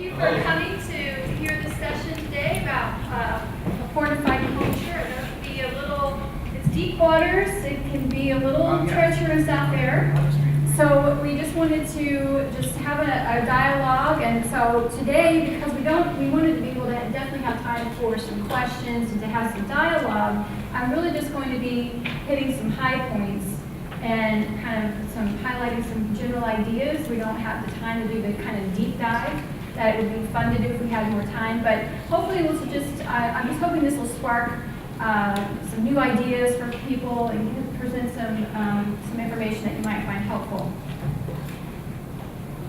you for coming to hear this session today about a pornified culture. It'll be a little, it's deep waters, it can be a little treacherous out there. So we just wanted to just have a dialogue, and so today, because we wanted to be able to definitely have time for some questions and to have some dialogue, I'm really just going to be hitting some high points and kind of highlighting some general ideas. We don't have the time to do the kind of deep dive that it would be fun to do if we had more time, but hopefully this will I'm just hoping this will spark some new ideas for people and present some information that you might find helpful.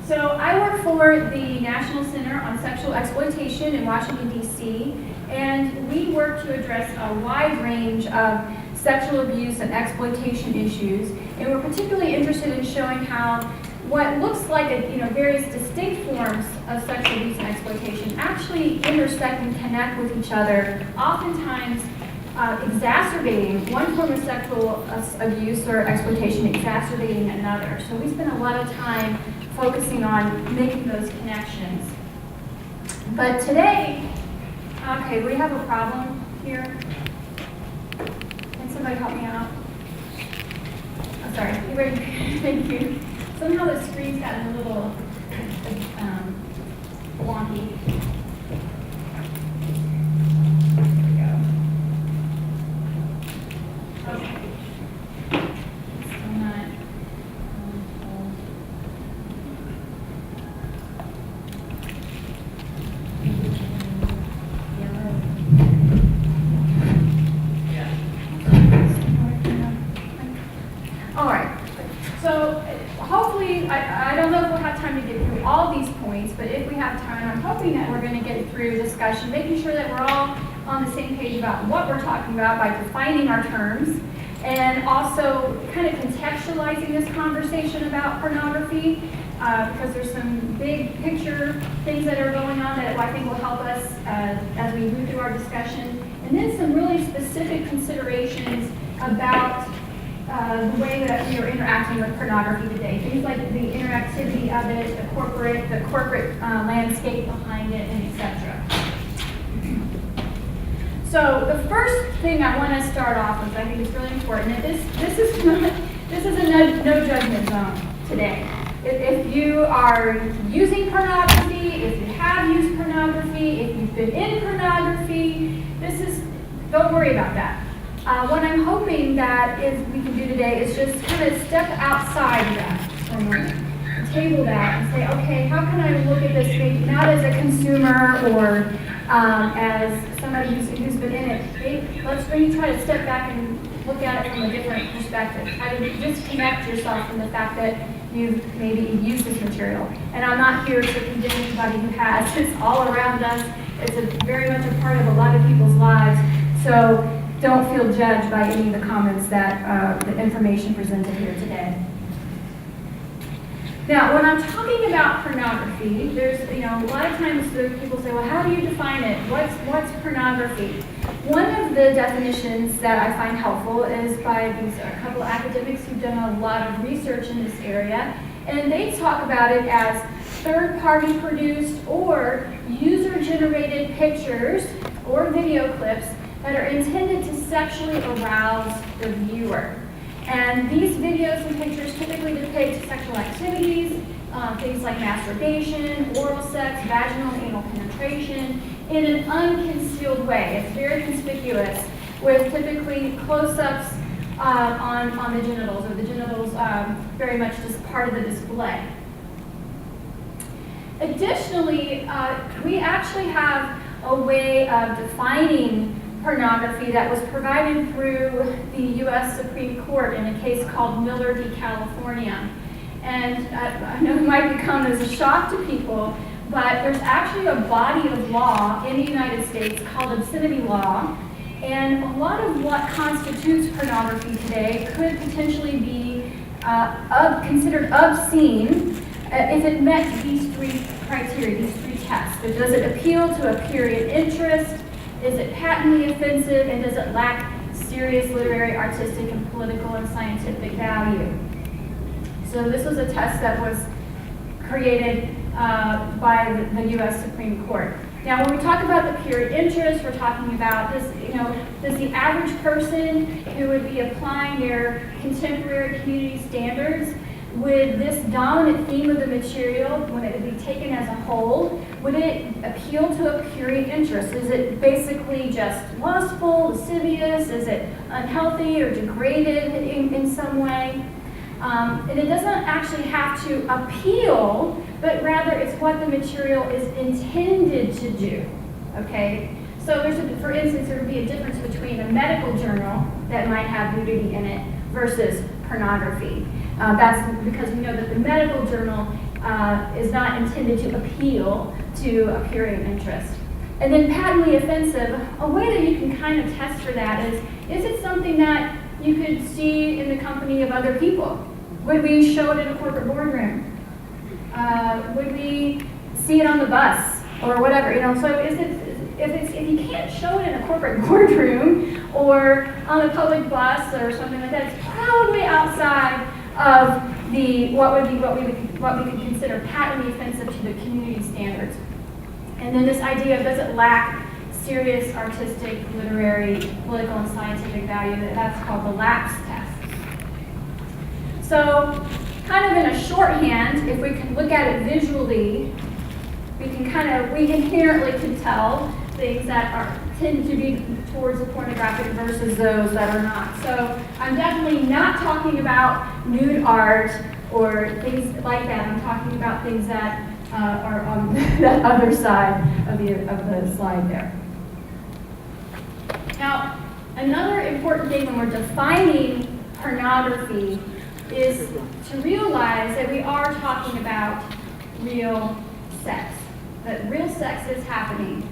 So I work for the National Center on Sexual Exploitation in Washington, D.C., and we work to address a wide range of sexual abuse and exploitation issues, and we're particularly interested in showing how what looks like various distinct forms of sexual abuse and exploitation actually intersect and connect with each other, oftentimes exacerbating one form of sexual abuse or exploitation, exacerbating another. So we spend a lot of time focusing on making those connections. But today, okay, we have a problem here. Can somebody help me out? Oh, sorry. You ready? Thank you. Somehow the screen's gotten a little wonky. There we go. Okay. Still not. All right. So hopefully, I don't know if we'll have time to get through all these points, but if we have time, I'm hoping that we're going to get through discussion, making sure that we're all on the same page about what we're talking about by defining our terms, and also kind of contextualizing this conversation about pornography, because there's some big picture things that are going on that I think will help us as we move through our discussion, and then some really specific considerations about the way that we are interacting with pornography today. Things like the interactivity of it, the corporate landscape behind it, and etc. So the first thing I want to start off with, I think is really important, that this is a no judgment zone today. If you are using pornography, if you have used pornography, if you've been in pornography, don't worry about that. What I'm hoping that we can do today is just kind of step outside of that for a moment, table that, and say, okay, how can I look at this maybe not as a consumer or as somebody who's been in it. Let's really try to step back and look at it from a different perspective. Try to disconnect yourself from the fact that you've maybe used this material. And I'm not here to condemn anybody who has. It's all around us. It's very much a part of a lot of people's lives. So don't feel judged by any of the comments that the information presented here today. Now, when I'm talking about pornography, there's a lot of times people say, well, how do you define it? What's pornography? One of the definitions that I find helpful is by a couple of academics who've done a lot of research in this area, and they talk about it as third-party produced or user-generated pictures or video clips that are intended to sexually arouse the viewer. And these videos and pictures typically depict sexual activities, things like masturbation, oral sex, vaginal and anal penetration, in an unconcealed way. It's very conspicuous, with typically close-ups on the genitals, or the genitals very much just part of the display. Additionally, we actually have a way of defining pornography that was provided through the U.S. Supreme Court in a case called Miller v. California. And I know it might come as a shock to people, but there's actually a body of law in the United States called obscenity law, and a lot of what constitutes pornography today could potentially be considered obscene if it met these three criteria, these three tests. So does it appeal to a period interest? Is it patently offensive, and does it lack serious literary, artistic, and political and scientific value? So this was a test that was created by the U.S. Supreme Court. Now, when we talk about the pure interest, we're talking about does the average person who would be applying their contemporary community standards, would this dominant theme of the material, when it would be taken as a whole, would it appeal to a purient interest? Is it basically just lustful, lascivious? Is it unhealthy or degraded in some way? And it doesn't actually have to appeal, but rather it's what the material is intended to do, okay? So for instance, there would be a difference between a medical journal that might have nudity in it versus pornography. That's because we know that the medical journal is not intended to appeal to a purient interest. And then patently offensive, a way that you can kind of test for that is it something that you could see in the company of other people? Would we show it in a corporate boardroom? Would we see it on the bus or whatever? So if you can't show it in a corporate boardroom or on a public bus or something like that, it's probably outside of what we could consider patently offensive to the community standards. And then this idea of does it lack serious artistic, literary, political, and scientific value, that's called the lapse test. So, kind of in a shorthand, if we can look at it visually, we inherently can tell things that tend to be towards the pornographic versus those that are not. So I'm definitely not talking about nude art or things like that. I'm talking about things that are on that other side of the slide there. Now, another important thing when we're defining pornography is to realize that we are talking about real sex. That real sex is happening.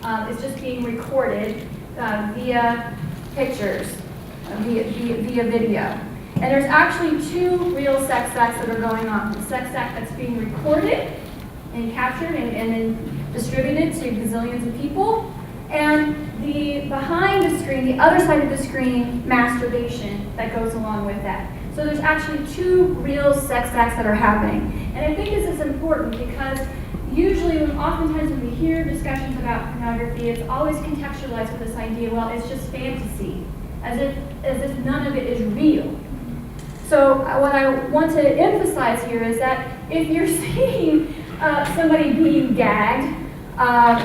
It's just being recorded via pictures, via video. And there's actually two real sex acts that are going on. The sex act that's being recorded and captured and then distributed to gazillions of people, and the behind the screen, the other side of the screen, masturbation that goes along with that. So there's actually two real sex acts that are happening. And I think this is important because usually, oftentimes when we hear discussions about pornography, it's always contextualized with this idea, well, it's just fantasy, as if none of it is real. So what I want to emphasize here is that if you're seeing somebody being gagged,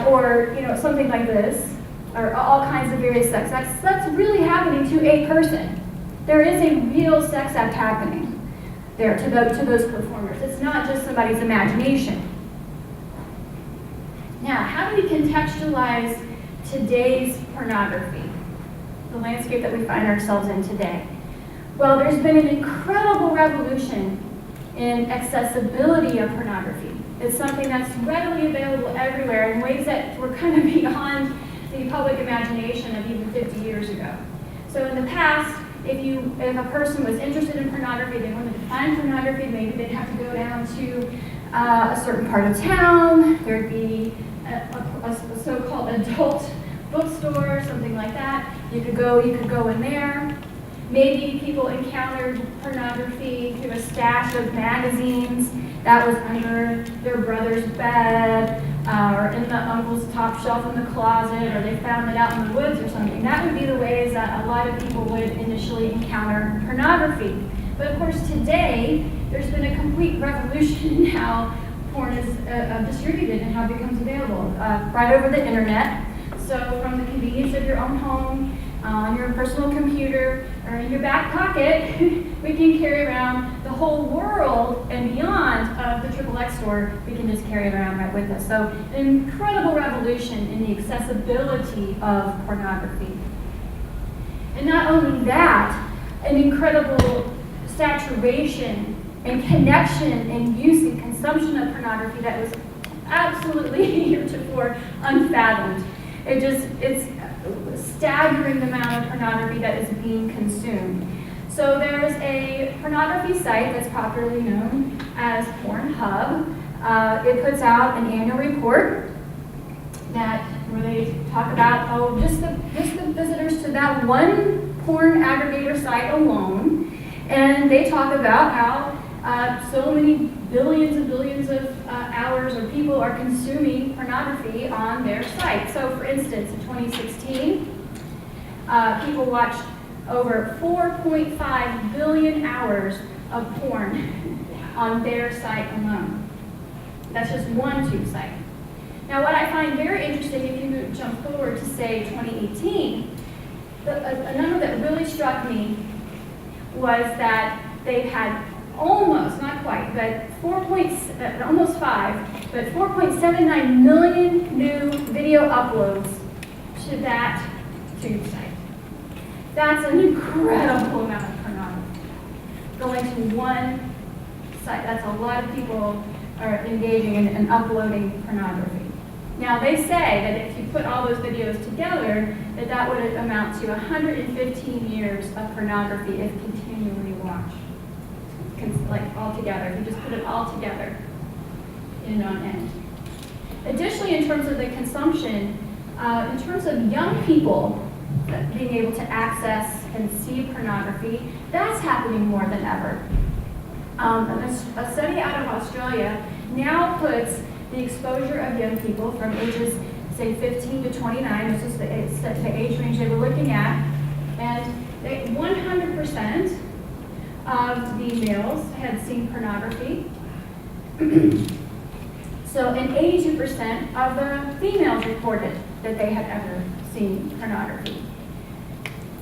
or something like this, or all kinds of various sex acts, that's really happening to a person. There is a real sex act happening there to those performers. It's not just somebody's imagination. Now, how do we contextualize today's pornography, the landscape that we find ourselves in today? Well, there's been an incredible revolution in accessibility of pornography. It's something that's readily available everywhere in ways that were kind of beyond the public imagination of even 50 years ago. So in the past, if a person was interested in pornography, they wanted to find pornography, maybe they'd have to go down to a certain part of town. There'd be a so-called adult bookstore, something like that. You could go in there. Maybe people encountered pornography through a stash of magazines that was under their brother's bed, or in the uncle's top shelf in the closet, or they found it out in the woods or something. That would be the ways that a lot of people would initially encounter pornography. But of course today, there's been a complete revolution in how porn is distributed and how it becomes available right over the internet. So from the convenience of your own home, on your personal computer, or in your back pocket, we can carry around the whole world and beyond of the XXX store. We can just carry it around right with us. So an incredible revolution in the accessibility of pornography. And not only that, an incredible saturation and connection and use and consumption of pornography that was absolutely heretofore unfathomed. It's staggering the amount of pornography that is being consumed. So there's a pornography site that's popularly known as Pornhub. It puts out an annual report where they talk about just the visitors to that one porn aggregator site alone, and they talk about how so many billions and billions of hours or people are consuming pornography on their site. So for instance, in 2016, people watched over 4.5 billion hours of porn on their site alone. That's just one tube site. Now what I find very interesting, if you jump forward to say 2018, a number that really struck me was that they've had almost, not quite, but almost 5, but 4.79 million new video uploads to that tube site. That's an incredible amount of pornography going to one site. That's a lot of people are engaging in uploading pornography. Now they say that if you put all those videos together, that would amount to 115 years of pornography if continually watched. Like all together, if you just put it all together in on end. Additionally, in terms of the consumption, in terms of young people being able to access and see pornography, that's happening more than ever. A study out of Australia now puts the exposure of young people from ages, say, 15 to 29, this is the age range they were looking at, and 100% of the males had seen pornography. So, and 82% of the females reported that they had ever seen pornography.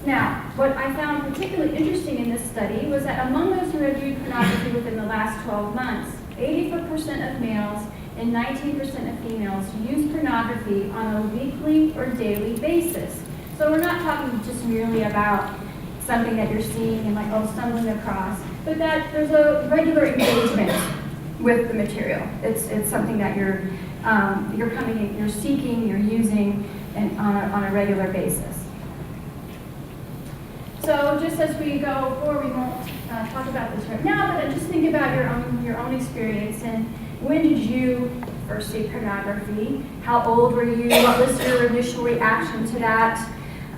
Now, what I found particularly interesting in this study was that among those who had viewed pornography within the last 12 months, 84% of males and 19% of females use pornography on a weekly or daily basis. So we're not talking just merely about something that you're seeing and like, oh, stumbling across, but that there's a regular engagement with the material. It's something that you're coming in, you're seeking, you're using, and on a regular basis. So just as we go forward, we won't talk about this right now, but just think about your own experience and when did you first see pornography? How old were you? What was your initial reaction to that?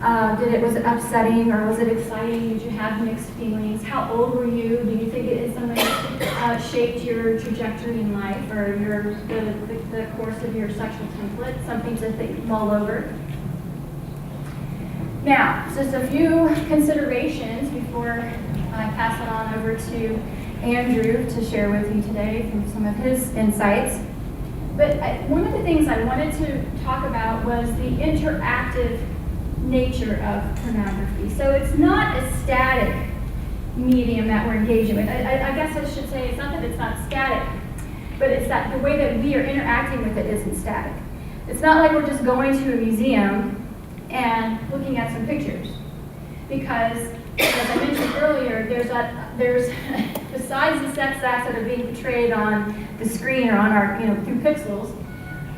Was it upsetting or was it exciting? Did you have mixed feelings? How old were you? Do you think it in some way shaped your trajectory in life or the course of your sexual template? Something to mull over. Now, just a few considerations before I pass it on over to Andrew to share with you today from some of his insights. But one of the things I wanted to talk about was the interactive nature of pornography. So it's not a static medium that we're engaging with. I guess I should say it's not that it's not static, but it's that the way that we are interacting with it isn't static. It's not like we're just going to a museum and looking at some pictures. Because, as I mentioned earlier, there's besides the sex acts that are being portrayed on the screen or on our, through pixels,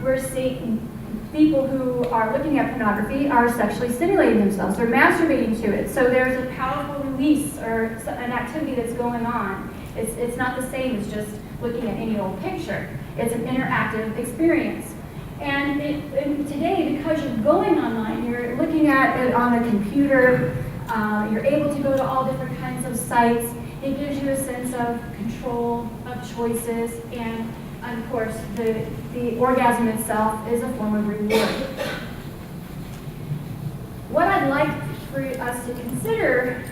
we're seeing people who are looking at pornography are sexually stimulating themselves. They're masturbating to it. So there's a powerful release or an activity that's going on. It's not the same as just looking at any old picture. It's an interactive experience. And today, because you're going online, you're looking at it on a computer, you're able to go to all different kinds of sites. It gives you a sense of control, of choices, and of course, the orgasm itself is a form of reward. What I'd like for us to consider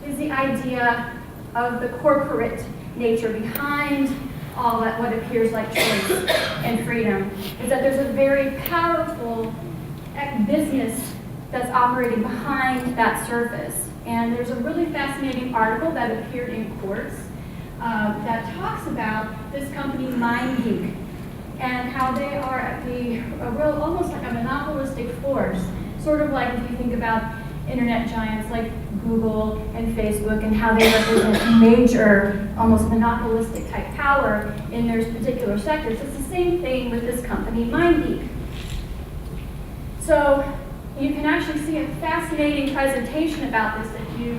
is the idea of the corporate nature behind all that what appears like choice and freedom, is that there's a very powerful business that's operating behind that surface. And there's a really fascinating article that appeared in Quartz that talks about this company MindGeek and how they are at almost like a monopolistic force, sort of like if you think about internet giants like Google and Facebook and how they represent major, almost monopolistic type power in their particular sectors. It's the same thing with this company, MindGeek. So you can actually see a fascinating presentation about this if you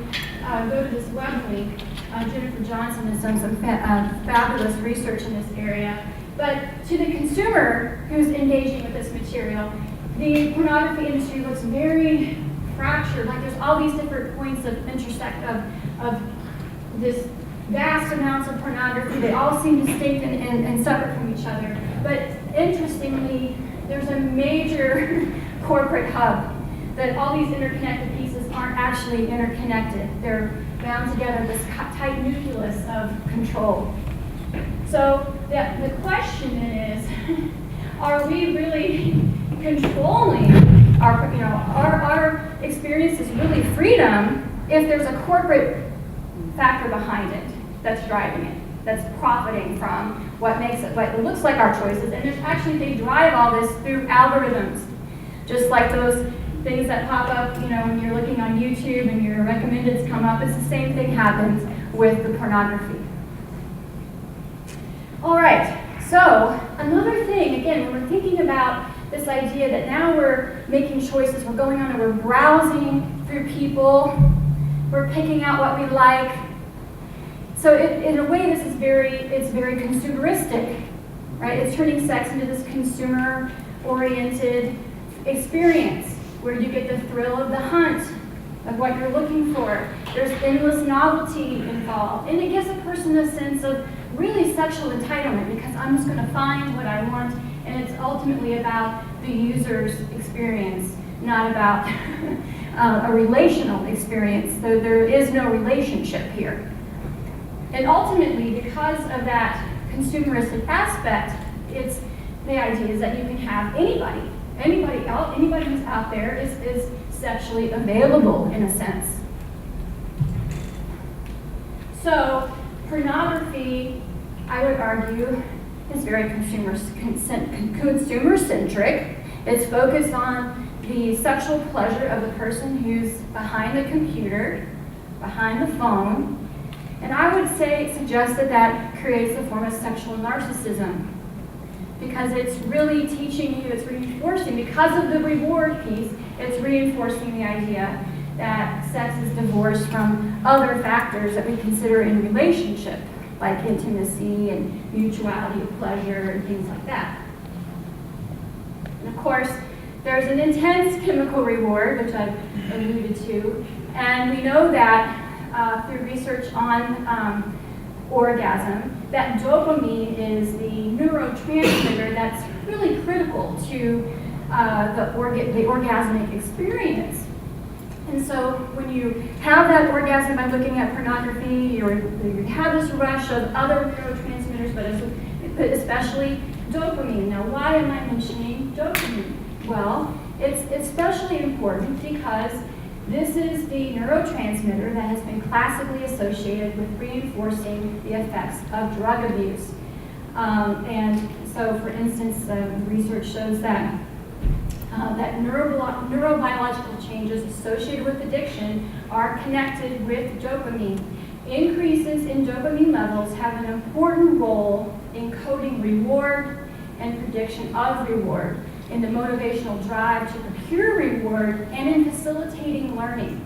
go to this web link. Jennifer Johnson has done some fabulous research in this area. But to the consumer who's engaging with this material, the pornography industry looks very fractured, like there's all these different points of intersect of this vast amounts of pornography. They all seem distinct and separate from each other. But interestingly, there's a major corporate hub that all these interconnected pieces aren't actually interconnected. They're bound together, this tight nucleus of control. So the question is, are we really controlling our experience is really freedom if there's a corporate factor behind it that's driving it, that's profiting from what makes it, what looks like our choices, and there's actually, they drive all this through algorithms, just like those things that pop up, when you're looking on YouTube and your recommendeds come up. It's the same thing happens with the pornography. All right, so another thing, again, when we're thinking about this idea that now we're making choices, we're going on and we're browsing through people, we're picking out what we like. So in a way, it's very consumeristic, right? It's turning sex into this consumer-oriented experience where you get the thrill of the hunt, of what you're looking for. There's endless novelty involved, and it gives a person a sense of really sexual entitlement because I'm just going to find what I want, and it's ultimately about the user's experience, not about a relational experience, though there is no relationship here. And ultimately, because of that consumeristic aspect, it's the idea is that you can have anybody who's out there is sexually available in a sense. So pornography, I would argue, is very consumer-centric. It's focused on the sexual pleasure of the person who's behind the computer, behind the phone. And I would suggest that creates a form of sexual narcissism because it's really teaching you, it's reinforcing, because of the reward piece, it's reinforcing the idea that sex is divorced from other factors that we consider in relationship, like intimacy and mutuality of pleasure and things like that. And of course, there's an intense chemical reward, which I've alluded to, and we know that through research on orgasm, that dopamine is the neurotransmitter that's really critical to the orgasmic experience. And so when you have that orgasm by looking at pornography, you have this rush of other neurotransmitters, but especially dopamine. Now, why am I mentioning dopamine? Well, it's especially important because this is the neurotransmitter that has been classically associated with reinforcing the effects of drug abuse. And so, for instance, research shows that neurobiological changes associated with addiction are connected with dopamine. Increases in dopamine levels have an important role in coding reward and prediction of reward, in the motivational drive to procure reward, and in facilitating learning.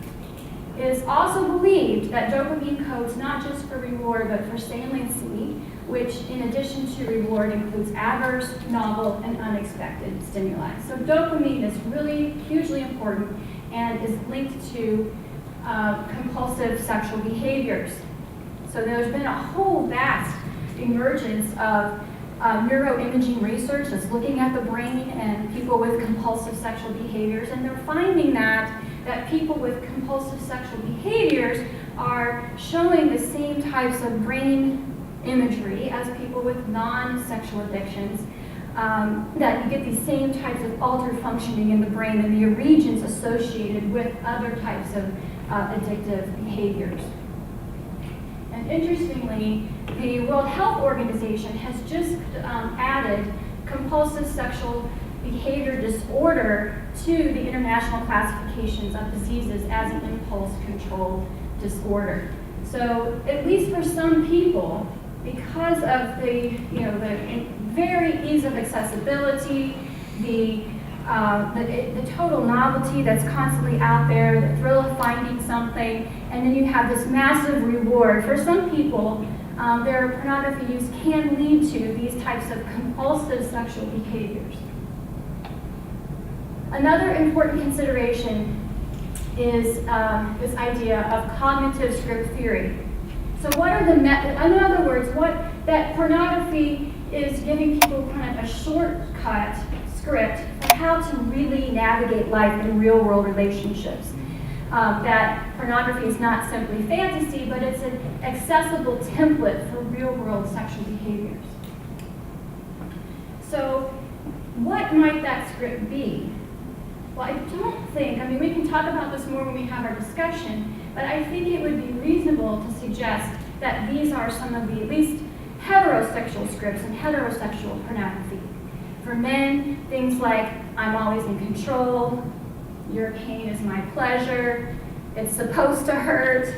It is also believed that dopamine codes not just for reward, but for saliency, which in addition to reward includes adverse, novel, and unexpected stimuli. So dopamine is really hugely important and is linked to compulsive sexual behaviors. So there's been a whole vast emergence of neuroimaging research that's looking at the brain and people with compulsive sexual behaviors, and they're finding that people with compulsive sexual behaviors are showing the same types of brain imagery as people with non-sexual addictions, that you get these same types of altered functioning in the brain and the regions associated with other types of addictive behaviors. And interestingly, the World Health Organization has just added compulsive sexual behavior disorder to the international classifications of diseases as an impulse control disorder. So at least for some people, because of the very ease of accessibility, the total novelty that's constantly out there, the thrill of finding something, and then you have this massive reward. For some people, their pornography use can lead to these types of compulsive sexual behaviors. Another important consideration is this idea of cognitive script theory. So what are in other words, that pornography is giving people kind of a shortcut script for how to really navigate life in real world relationships. That pornography is not simply fantasy, but it's an accessible template for real world sexual behaviors. So what might that script be? Well, I don't think, I mean, we can talk about this more when we have our discussion, but I think it would be reasonable to suggest that these are some of the at least heterosexual scripts and heterosexual pornography. For men, things like, I'm always in control, your pain is my pleasure, it's supposed to hurt,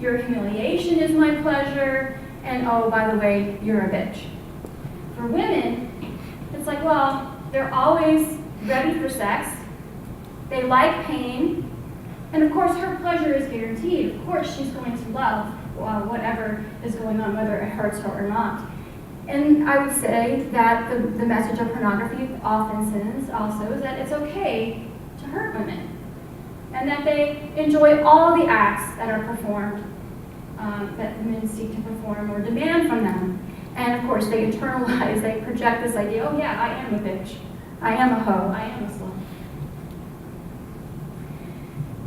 your humiliation is my pleasure, and oh, by the way, you're a bitch. For women, it's like, well, they're always ready for sex, they like pain, and of course her pleasure is guaranteed. Of course she's going to love whatever is going on, whether it hurts her or not. And I would say that the message of pornography often sends also is that it's okay to hurt women, and that they enjoy all the acts that are performed, that men seek to perform or demand from them. And of course they internalize, they project this idea, oh yeah, I am a bitch, I am a hoe, I am a slut.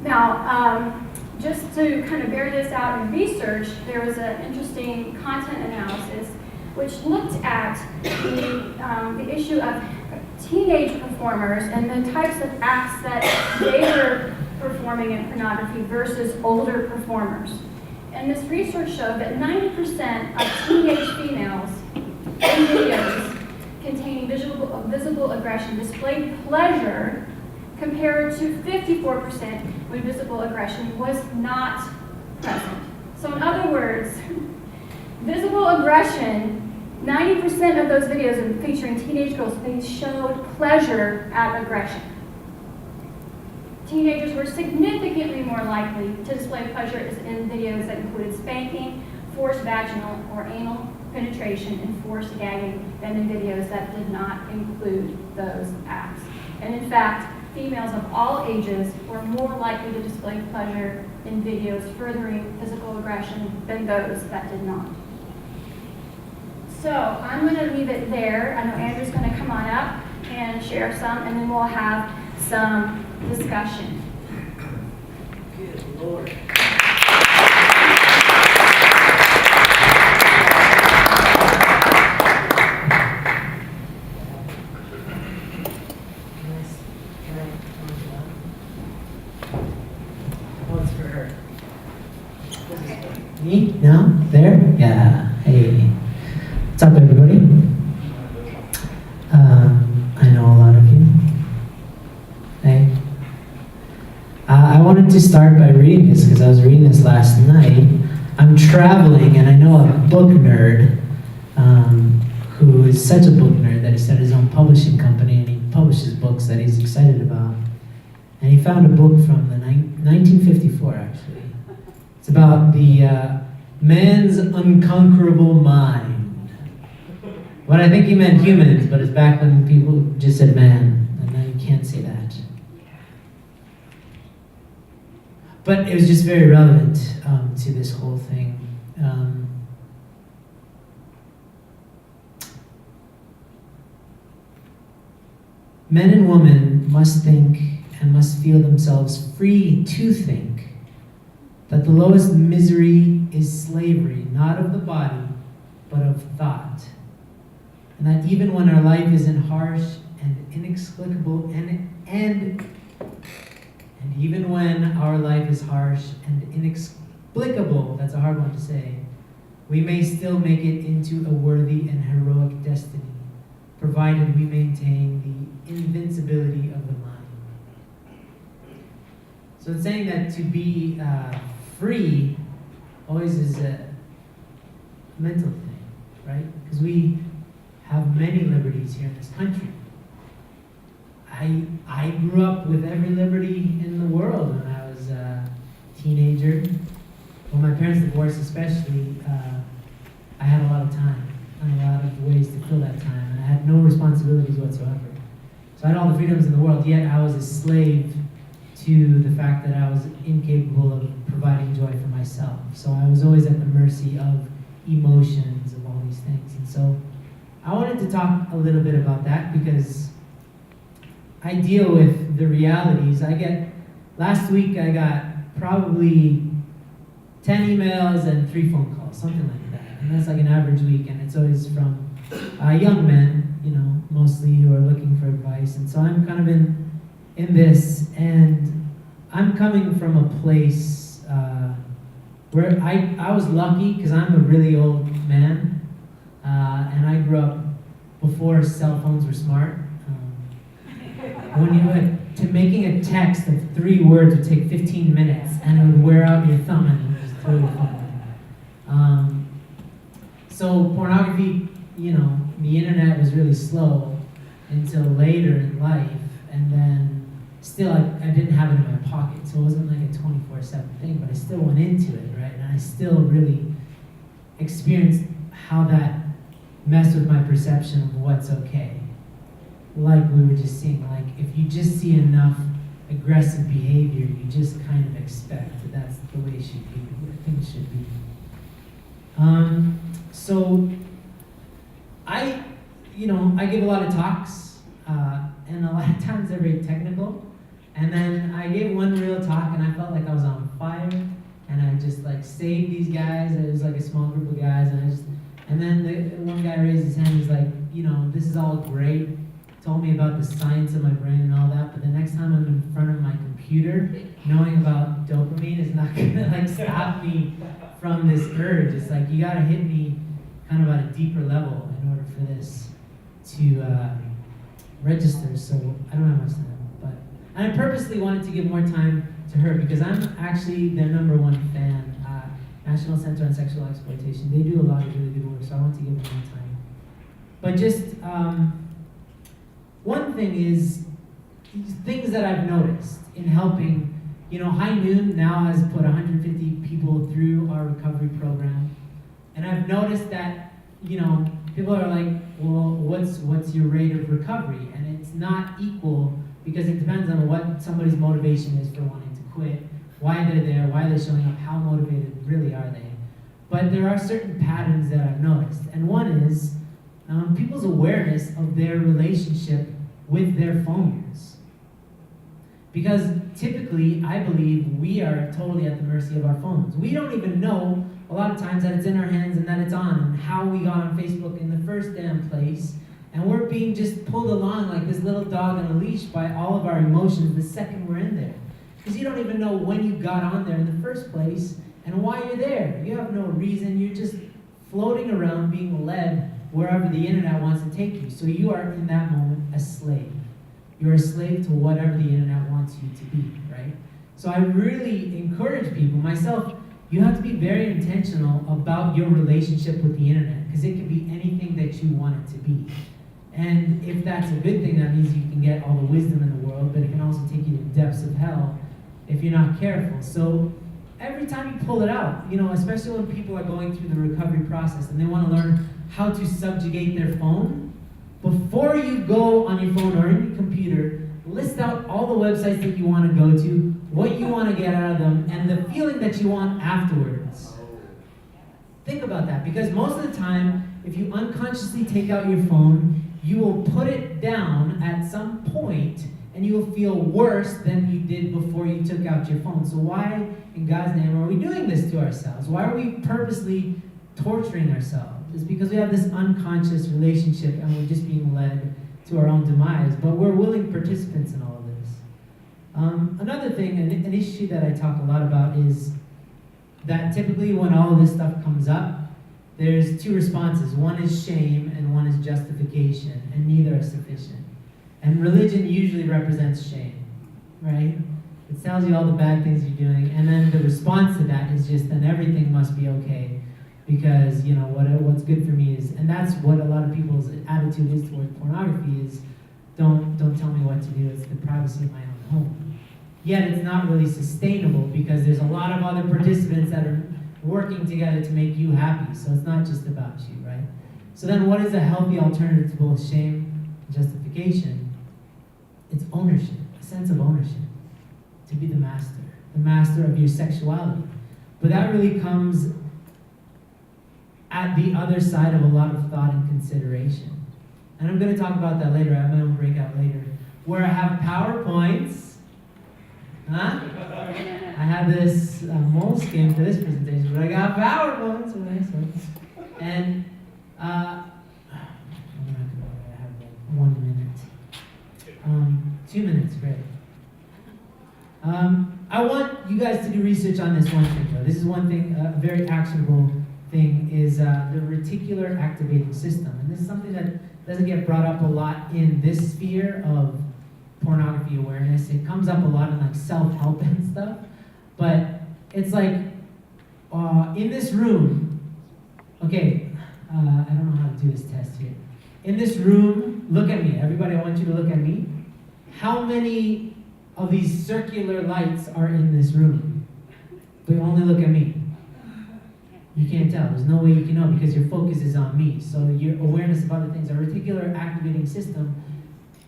Now, just to kind of bear this out in research, there was an interesting content analysis which looked at the issue of teenage performers and the types of acts that they were performing in pornography versus older performers. And this research showed that 90% of teenage females in videos containing visible aggression displayed pleasure, compared to 54% when visible aggression was not present. So in other words, visible aggression, 90% of those videos featuring teenage girls, they showed pleasure at aggression. Teenagers were significantly more likely to display pleasure in videos that included spanking, forced vaginal or anal penetration, and forced gagging than in videos that did not include those acts. And in fact, females of all ages were more likely to display pleasure in videos furthering physical aggression than those that did not. So I'm going to leave it there. I know Andrew's going to come on up and share some, and then we'll have some discussion. Good Lord. Me? No? There? Yeah. Hey. What's up, everybody? I know a lot of you. Hey. I wanted to start by reading this because I was reading this last night. I'm traveling, and I know a book nerd who is such a book nerd that he started his own publishing company, and he publishes books that he's excited about. And he found a book from the 1954, actually. It's about the man's unconquerable mind. What I think he meant humans, but it's back when people just said man, and now you can't say that. But it was just very relevant to this whole thing. Men and women must think and must feel themselves free to think that the lowest misery is slavery, not of the body, but of thought. And that even when our life is harsh and inexplicable, and even when our life is harsh and inexplicable, that's a hard one to say, we may still make it into a worthy and heroic destiny, provided we maintain the invincibility of the mind. So it's saying that to be free always is a mental thing, right? Because we have many liberties here in this country. I grew up with every liberty in the world when I was a teenager. When my parents divorced especially, I had a lot of time and a lot of ways to fill that time, and I had no responsibilities whatsoever. So I had all the freedoms in the world, yet I was a slave to the fact that I was incapable of providing joy for myself. So I was always at the mercy of emotions, of all these things. And so I wanted to talk a little bit about that because I deal with the realities. Last week I got probably 10 emails and 3 phone calls, something like that. And that's like an average week, and it's always from young men, mostly who are looking for advice. And so I'm kind of in this, and I'm coming from a place where I was lucky because I'm a really old man, and I grew up before cell phones were smart. Making a text of 3 words would take 15 minutes, and it would wear out your thumb, and it was totally fun. So pornography, the internet was really slow until later in life, and then still I didn't have it in my pocket, so it wasn't like a 24/7 thing, but I still went into it, right? And I still really experienced how that messed with my perception of what's okay. Like we were just seeing, like if you just see enough aggressive behavior, you just kind of expect that that's the way it should be, what things should be. So I give a lot of talks, and a lot of times they're very technical. And then I gave one real talk, and I felt like I was on fire, and I just like saved these guys. It was like a small group of guys, and then one guy raised his hand. He's like, this is all great. Told me about the science of my brain and all that, but the next time I'm in front of my computer, knowing about dopamine is not gonna stop me from this urge. It's like you gotta hit me kind of at a deeper level in order for this to register. So I don't have much time, and I purposely wanted to give more time to her because I'm actually their #1 fan. National Center on Sexual Exploitation. They do a lot of really good work, so I want to give them more time. But just one thing is things that I've noticed in helping. High Noon now has put 150 people through our recovery program, and I've noticed that people are like, well, what's your rate of recovery? And it's not equal because it depends on what somebody's motivation is for wanting to quit, why they're there, why they're showing up, how motivated really are they. But there are certain patterns that I've noticed, and one is people's awareness of their relationship with their phone use. Because typically, I believe we are totally at the mercy of our phones. We don't even know a lot of times that it's in our hands and that it's on, and how we got on Facebook in the first damn place. And we're being just pulled along like this little dog on a leash by all of our emotions the second we're in there. Because you don't even know when you got on there in the first place and why you're there. You have no reason. You're just floating around being led wherever the internet wants to take you. So you are in that moment a slave. You're a slave to whatever the internet wants you to be, right? So I really encourage people, myself, you have to be very intentional about your relationship with the internet, because it can be anything that you want it to be. And if that's a good thing, that means you can get all the wisdom in the world, but it can also take you to the depths of hell if you're not careful. So every time you pull it out, especially when people are going through the recovery process and they want to learn how to subjugate their phone, before you go on your phone or in your computer, list out all the websites that you want to go to, what you want to get out of them, and the feeling that you want afterwards. Think about that, because most of the time, if you unconsciously take out your phone, you will put it down at some point, and you will feel worse than you did before you took out your phone. So why, in God's name, are we doing this to ourselves? Why are we purposely torturing ourselves? It's because we have this unconscious relationship and we're just being led to our own demise, but we're willing participants in all of this. Another thing, an issue that I talk a lot about is that typically when all of this stuff comes up, there's 2 responses. One is shame and one is justification, and neither are sufficient. And religion usually represents shame, right? It tells you all the bad things you're doing, and then the response to that is just then everything must be okay. Because what's good for me is, and that's what a lot of people's attitude is towards pornography is, don't tell me what to do. It's the privacy of my own home. Yet it's not really sustainable because there's a lot of other participants that are working together to make you happy. So it's not just about you, right? So then, what is a healthy alternative to both shame and justification? It's ownership, a sense of ownership, to be the master of your sexuality. But that really comes at the other side of a lot of thought and consideration. and I'm going to talk about that later. I have my own breakout later, where I have PowerPoints. Huh? I have this moleskin for this presentation, but I got PowerPoints. And I have like 1 minute. 2 minutes, great. I want you guys to do research on this one thing, though. This is one thing, a very actionable thing, is the reticular activating system. And this is something that doesn't get brought up a lot in this sphere of pornography awareness. It comes up a lot in like self-help and stuff. But it's like, in this room, okay, I don't know how to do this test here. In this room, look at me. Everybody, I want you to look at me. How many of these circular lights are in this room? But only look at me. You can't tell. There's no way you can know because your focus is on me. So your awareness of other things, our reticular activating system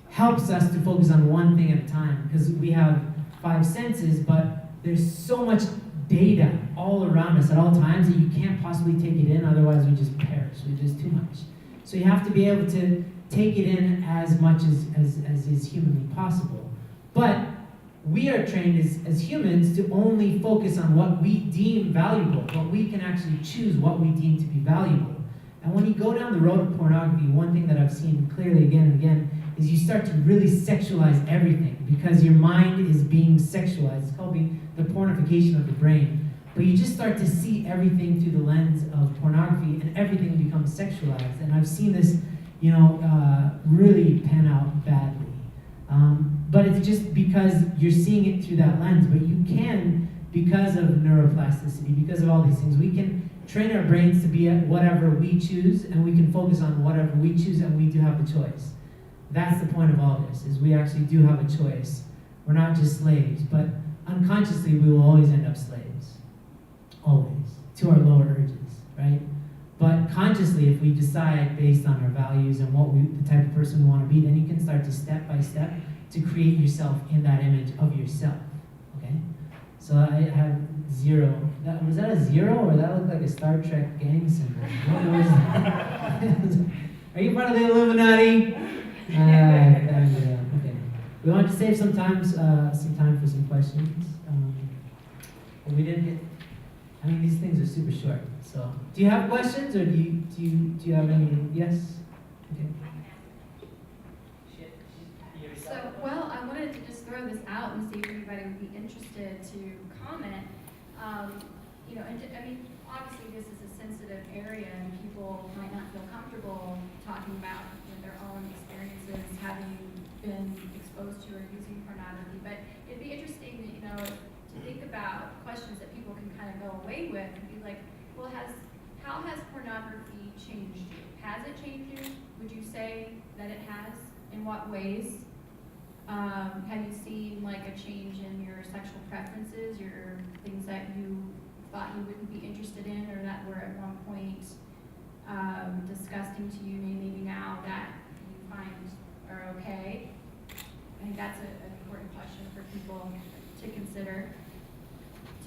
helps us to focus on one thing at a time because we have 5 senses, but there's so much data all around us at all times that you can't possibly take it in, otherwise we just perish. We just too much. So you have to be able to take it in as much as is humanly possible. But we are trained as humans to only focus on what we deem valuable, but we can actually choose what we deem to be valuable. And when you go down the road of pornography, one thing that I've seen clearly again and again is you start to really sexualize everything because your mind is being sexualized. It's called the pornification of the brain. But you just start to see everything through the lens of pornography and everything becomes sexualized. And I've seen this, really pan out badly. But it's just because you're seeing it through that lens. But you can, because of neuroplasticity, because of all these things, we can train our brains to be at whatever we choose, and we can focus on whatever we choose, and we do have a choice. That's the point of all this, is we actually do have a choice. We're not just slaves, but unconsciously we will always end up slaves. Always. To our lower urges, right? But consciously, if we decide based on our values and the type of person we want to be, then you can start to step by step to create yourself in that image of yourself, okay? So I have 0. Was that a 0, or that looked like a Star Trek gang symbol? What was that? Are you part of the Illuminati? Okay. We want to save some time for some questions. But we didn't get. I mean, these things are super short. So, do you have questions, or do you have any? Yes. Okay. So, I wanted to just throw this out and see if anybody would be interested to comment. Obviously this is a sensitive area and people might not feel comfortable talking about their own experiences having been exposed to or using pornography. But it'd be interesting, to think about questions that people can kind of go away with and be like, well, how has pornography changed you? Has it changed you? Would you say that it has? In what ways? Have you seen like a change in your sexual preferences, your things that you thought you wouldn't be interested in or that were at one point disgusting to you, maybe now that you find are okay? I think that's an important question for people to consider.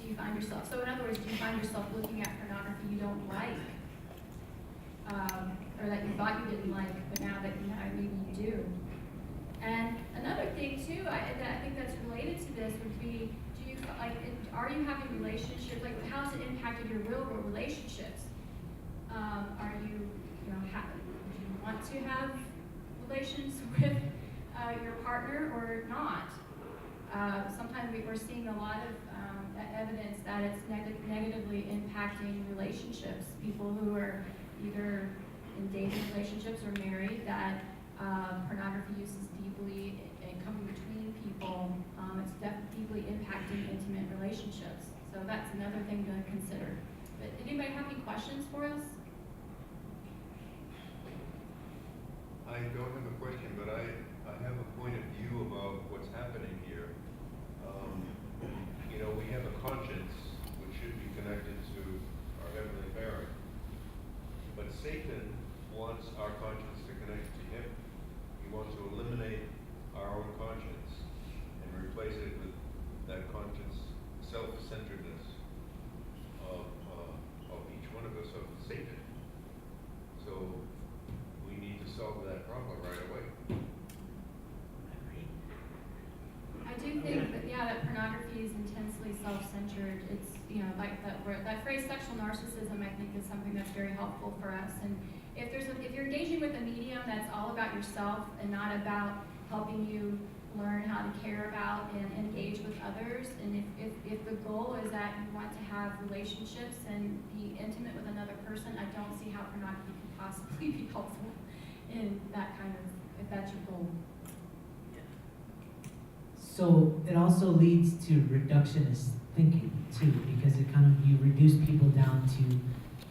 Do you find yourself, so in other words, do you find yourself looking at pornography you don't like? Or that you thought you didn't like, but now that maybe you do? And another thing too, I think that's related to this would be, are you having relationships, how's it impacted your real world relationships? Are you, do you want to have relations with your partner or not? Sometimes we're seeing a lot of evidence that it's negatively impacting relationships. People who are either in dating relationships or married, that pornography use is deeply coming between people. It's deeply impacting intimate relationships. So that's another thing to consider. But did anybody have any questions for us? I don't have a question, but I have a point of view about what's happening here. We have a conscience which should be connected to our heavenly parent. But Satan wants our conscience to connect to him. He wants to eliminate our own conscience and replace it with that conscience self-centeredness of each one of us, of Satan. So we need to solve that problem. culture, it's, like that phrase sexual narcissism, I think is something that's very helpful for us. And if you're engaging with a medium that's all about yourself and not about helping you learn how to care about and engage with others, and if the goal is that you want to have relationships and be intimate with another person, I don't see how pornography can possibly be helpful in that kind of, if that's your goal. So it also leads to reductionist thinking too, because it kind of, you reduce people down to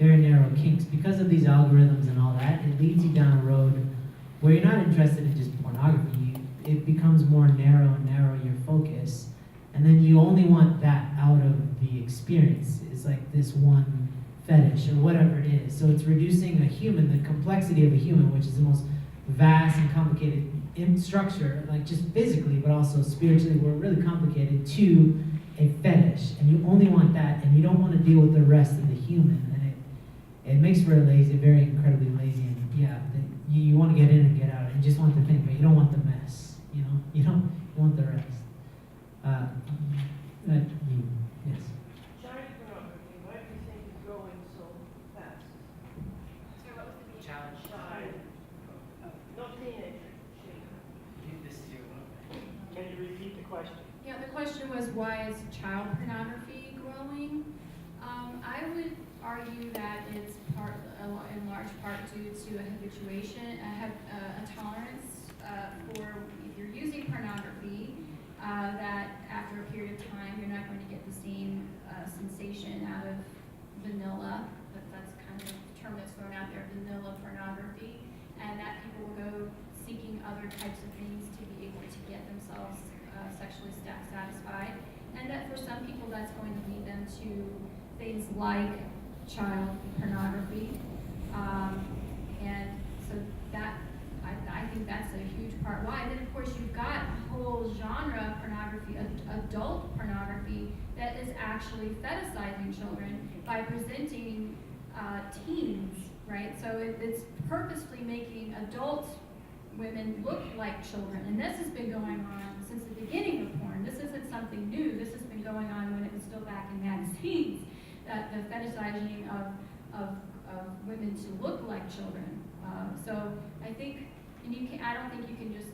very narrow kinks. Because of these algorithms and all that, it leads you down a road where you're not interested in just pornography. It becomes more narrow and narrow your focus, and then you only want that out of the experience. It's like this one fetish or whatever it is. So it's reducing a human, the complexity of a human, which is the most vast and complicated in structure, like just physically, but also spiritually, we're really complicated, to a fetish. And you only want that, and you don't want to deal with the rest of the human. And it makes for a lazy, very incredibly lazy, and you want to get in and get out, and you just want the thing, but you don't want the mess. You want the rest. Yes. Child pornography, why do you think it's growing so fast? So what was the Child, not teenagers, children. Can you repeat the question? Yeah, the question was, why is child pornography growing? I would argue that it's in large part due to a habituation, a tolerance for, if you're using pornography, that after a period of time you're not going to get the same sensation out of vanilla. That's kind of the term that's thrown out there, vanilla pornography, and that people will go seeking other types of things to be able to get themselves sexually satisfied, and that for some people that's going to lead them to things like child pornography, and so that I think that's a huge part why. Then of course you've got a whole genre of pornography, adult pornography, that is actually fetishizing children by presenting teens, right? So it's purposefully making adult women look like children, and this has been going on since the beginning of porn. This isn't something new. This has been going on when it was still back in magazines, that the fetishizing of women to look like children. So I think, I don't think you can just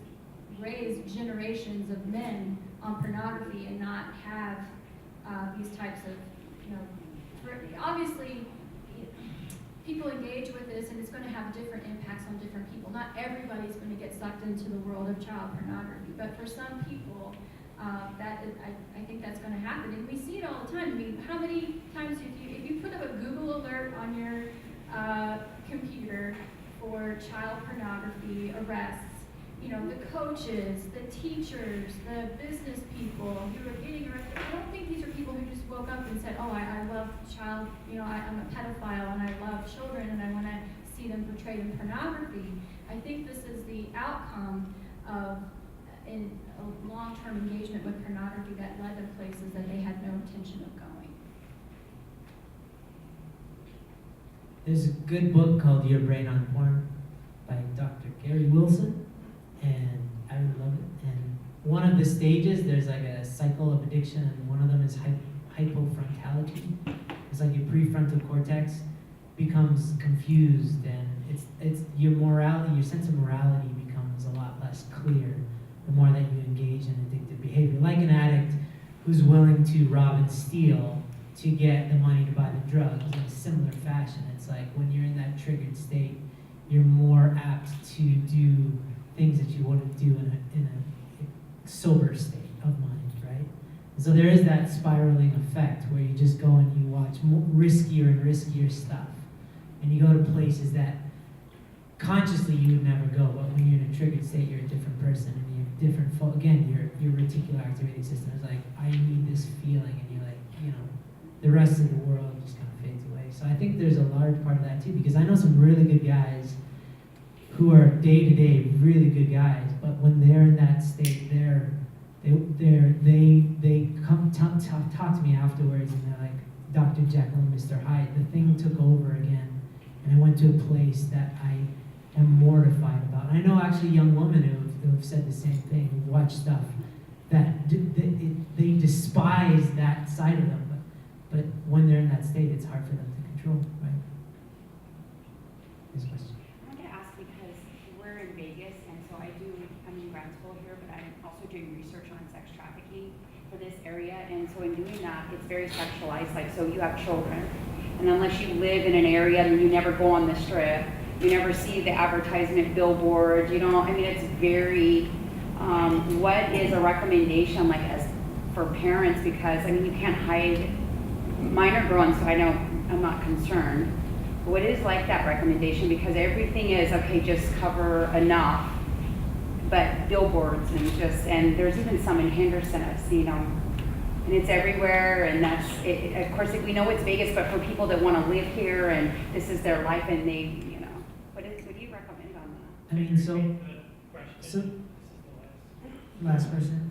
raise generations of men on pornography and not have these types of, obviously people engage with this, and it's going to have different impacts on different people. Not everybody's going to get sucked into the world of child pornography, but for some people, I think that's going to happen, and we see it all the time. I mean, how many times if you put up a Google alert on your computer for child pornography arrests, the coaches, the teachers, the business people who are getting arrested, I don't think these are people who just woke up and said, oh, I love child, I'm a pedophile and I love children and I want to see them portrayed in pornography. I think this is the outcome of a long-term engagement with pornography that led them places that they had no intention of going. There's a good book called Your Brain on Porn by Dr. Gary Wilson, and I really love it. And one of the stages, there's like a cycle of addiction, and one of them is hypofrontality. It's like your prefrontal cortex becomes confused, and it's your morality, your sense of morality becomes a lot less clear the more that you engage in addictive behavior. Like an addict who's willing to rob and steal to get the money to buy the drugs in a similar fashion. It's like when you're in that triggered state, you're more apt to do things that you wouldn't do in a sober state of mind, right? And so there is that spiraling effect where you just go and you watch riskier and riskier stuff. And you go to places that consciously you would never go, but when you're in a triggered state, you're a different person, and you have different, again, your reticular activating system is like, I need this feeling, and you're like, the rest of the world just kind of fades away. So I think there's a large part of that too, because I know some really good guys who are day-to-day really good guys, but when they're in that state, they come talk to me afterwards, and they're like, Dr. Jekyll and Mr. Hyde, the thing took over again, and I went to a place that I am mortified about. And I know actually young women who have said the same thing, who've watched stuff that they despise that side of them, but But when they're in that state, it's hard for them to control, right? This question. I wanted to ask because we're in Vegas, and so I'm in grad school here, but I'm also doing research on sex trafficking for this area, and so in doing that, it's very sexualized, like, so you have children, and unless you live in an area and you never go on the strip, you never see the advertisement billboard, you don't, I mean, it's very, what is a recommendation, like, as for parents, because, I mean, you can't hide, mine are growing, so I know I'm not concerned. What is like that recommendation? Because everything is, okay, just cover enough, but billboards and there's even some in Henderson I've seen them, and it's everywhere, and that's, of course, we know it's Vegas, but for people that want to live here and this is their life and they, you know, what do you recommend on that? I mean, so last question.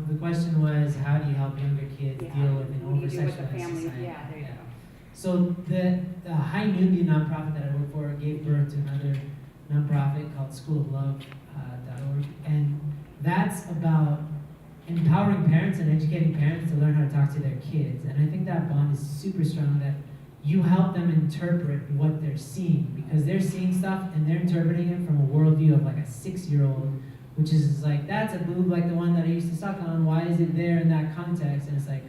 The question was, how do you help younger kids deal with an What do you do with the over-sexualized family? society? Yeah, there you go. So the High Noon, the nonprofit that I work for, gave birth to another nonprofit called schooloflove.org, and that's about empowering parents and educating parents to learn how to talk to their kids. And I think that bond is super strong, that you help them interpret what they're seeing, because they're seeing stuff and they're interpreting it from a worldview of like a 6-year-old, which is like, that's a boob like the one that I used to suck on. Why is it there in that context? And it's like,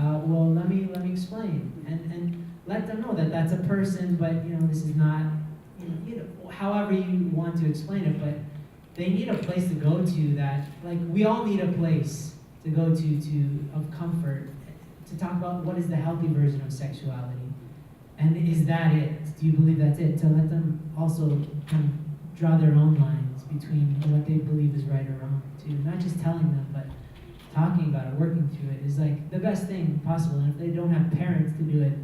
well, let me explain, and let them know that that's a person, but you know, this is not, you know, however you want to explain it, but they need a place to go to that, like, we all need a place to go to of comfort, to talk about what is the healthy version of sexuality, and is that it? Do you believe that's it? To let them also kind of draw their own lines between what they believe is right or wrong, too, not just telling them, but talking about it, working through it is like the best thing possible. And if they don't have parents to do it,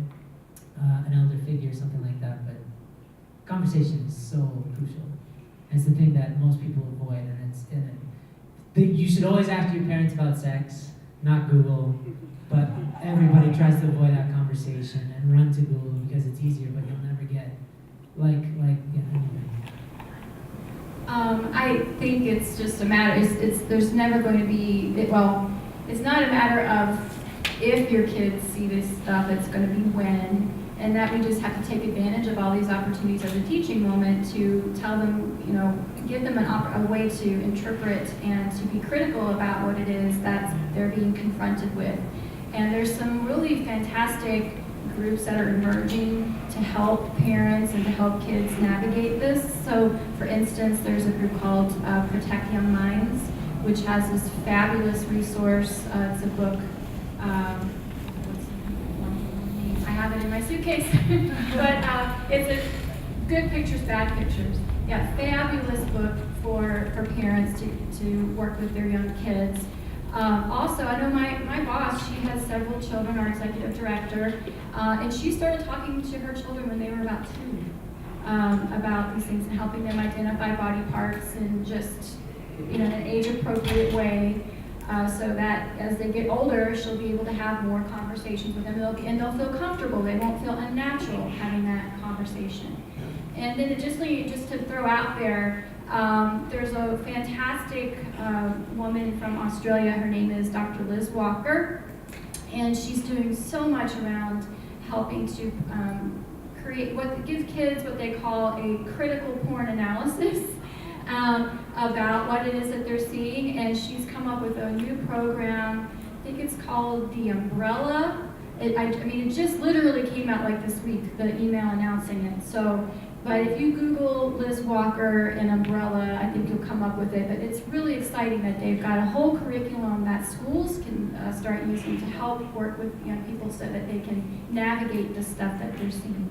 an elder figure, something like that, but conversation is so crucial. And it's the thing that most people avoid, and you should always ask your parents about sex, not Google, but everybody tries to avoid that conversation and run to Google because it's easier, but you'll never get, anyway. I think it's just a matter, there's never going to be, it's not a matter of if your kids see this stuff, it's going to be when, and that we just have to take advantage of all these opportunities as a teaching moment to tell them, you know, give them a way to interpret and to be critical about what it is that they're being confronted with. And there's some really fantastic groups that are emerging to help parents and to help kids navigate this. So, for instance, there's a group called Protect Young Minds, which has this fabulous resource. It's a book. I have it in my suitcase, but it's a good pictures, bad pictures. Yeah, fabulous book for parents to work with their young kids. Also, I know my boss, she has several children, our executive director, and she started talking to her children when they were about 2 about these things and helping them identify body parts in just, you know, in an age-appropriate way, so that as they get older, she'll be able to have more conversations with them, and they'll feel comfortable. They won't feel unnatural having that conversation. And then just to throw out there, there's a fantastic woman from Australia. Her name is Dr. Liz Walker, and she's doing so much around helping to give kids what they call a critical porn analysis about what it is that they're seeing. And she's come up with a new program. I think it's called The Umbrella. It just literally came out like this week, the email announcing it. So. But if you Google Liz Walker and Umbrella, I think you'll come up with it. But it's really exciting that they've got a whole curriculum that schools can start using to help work with young people so that they can navigate the stuff that they're seeing.